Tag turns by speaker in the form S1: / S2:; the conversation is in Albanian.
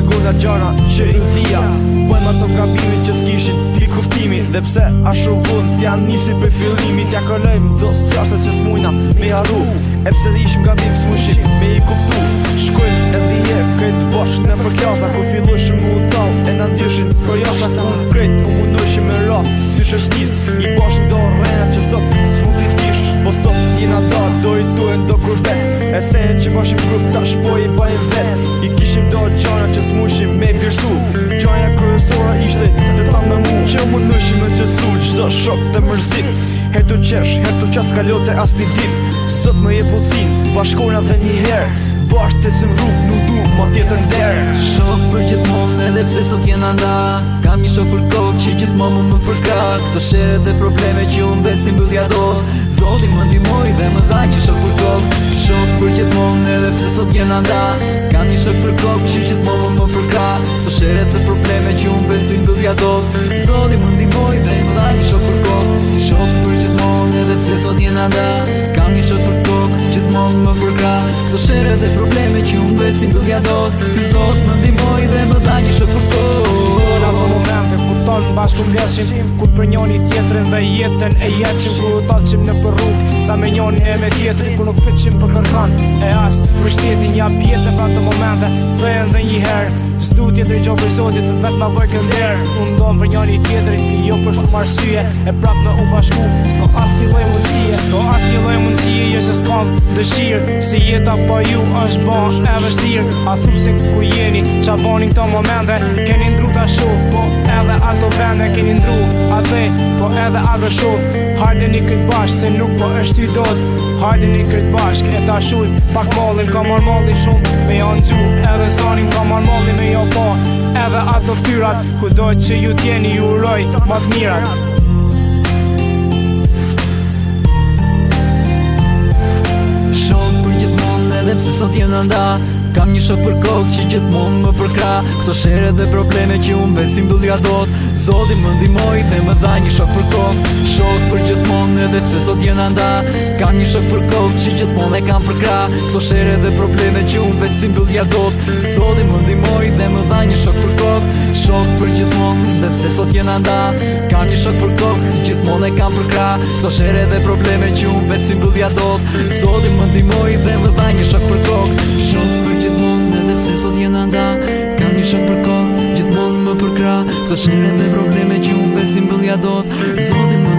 S1: tregon nga gjana që i dhia. Bëjmë ato gabime që s'kishin pi kuptimi. Dhe pse ashtu vund t'ja nisi për fillimi. T'ja këllojmë do s'qashe që s'mujna me haru. E pse dhe ishim gabim s'mushim me i kuptu. Shkojmë edhe je këtë bashkë në për klasa. Kur fillushim mu dal e na nxjëshin kojasa. Kur krejt u mundoshim me ra si shështis. I bashkëm do rrena që sot s'mund t'i tish. Po sot jena da do i duen do kurbet. E se që bashim grup tash po i bajim vet. I kishim do gjana që s'mushim me virsu. Gjanja kryesora ishte të ta me mu. Që mundoshim me qësu qdo shok të mërzit. Hetu qesh, hetu qas kalote as një dit. Sot më je pucin, bashkona dhe një herë. Bashkë të si rrug, nuk du ma tjetër nderë.
S2: Shok për gjithmonë edhe pse sot jena nda. Kam një shok për kokë që gjithmonë më përka. Këto shere dhe probleme që unë vetë si mbyllja do. Zoti më ndihmoj dhe më dha një shok për kokë. Shok për gjithmonë edhe pse sot jena nda. Kam një shok për kokë që gjithmonë më përka. Këto shere dhe probleme që unë vetë si mbyllja do. Zoti më ndihmoj dhe më dha një shok për kokë. Shok për gjithmonë edhe pse sot jena nda. Kam një shok për kokë gjithmonë më përka. Këto shere dhe probleme që unë vetë si mbyllja do. Ky Zot më ndihmoj dhe më dha një shok për kokë.
S3: Ora më momente ku tonë bashku mleshim. Ku për njoni tjetrin dhe jetën e jetëshim. Ku talqim në për rrug sa me njoni e me tjetrin. Ku nuk pëtëshim për kërkan e as për shtetin ja bjetën për atë momente. Thejën dhe një herë s'du tjetër i gjo për Zotit vetë ma bëj kënder. Unë ndonë për njoni tjetrin jo për shumë arsye. E prap në u bashku s'ko as t'i loj mundësie. S'ko as t'i loj mundësie jo se s'kam dëshirë. Se jeta pa ju është ban e vështirë. A thu se ku jeni qa bani këto momente. Keni ndru ta shumë po edhe ato vende. Keni ndru atë po edhe ato shumë. Hardeni këtë bashkë se nuk po është i dot. Hardeni këtë bashkë e ta shujt pak mallin. Ka marr mallin shumë me janë gju. Edhe sanin ka marr mallin me jo po. Edhe ato ftyrat ku do që ju t'jeni ju uroj ma t'mirat.
S2: Shok për gjithmonë edhe pse sot jena nda. Kam një shok për kokë që gjithmonë më përkra. Këto shere dhe probleme që unë vetë si mbyllja dot. Zoti më ndihmoj dhe më dha një shok për kokë. Shok për gjithmonë edhe pse sot jena nda. Kam një shok për kokë që gjithmonë e kam përkra. Këto shere dhe probleme që unë vetë si mbyllja dot. Zoti më ndihmoj dhe më dha një shok për kokë. Shok për gjithmonë edhe pse sot jena nda. Kam një shok për kokë gjithmonë e kam përkra. Këto shere dhe probleme që unë vetë si mbyllja dot. Zoti më ndihmoj dhe më dha një shok për kokë. Shok për gjithmonë edhe pse sot jena nda. Kam një shok për kokë gjithmonë më përkra. Këto shere dhe probleme që unë vetë si mbyllja dot. Zoti më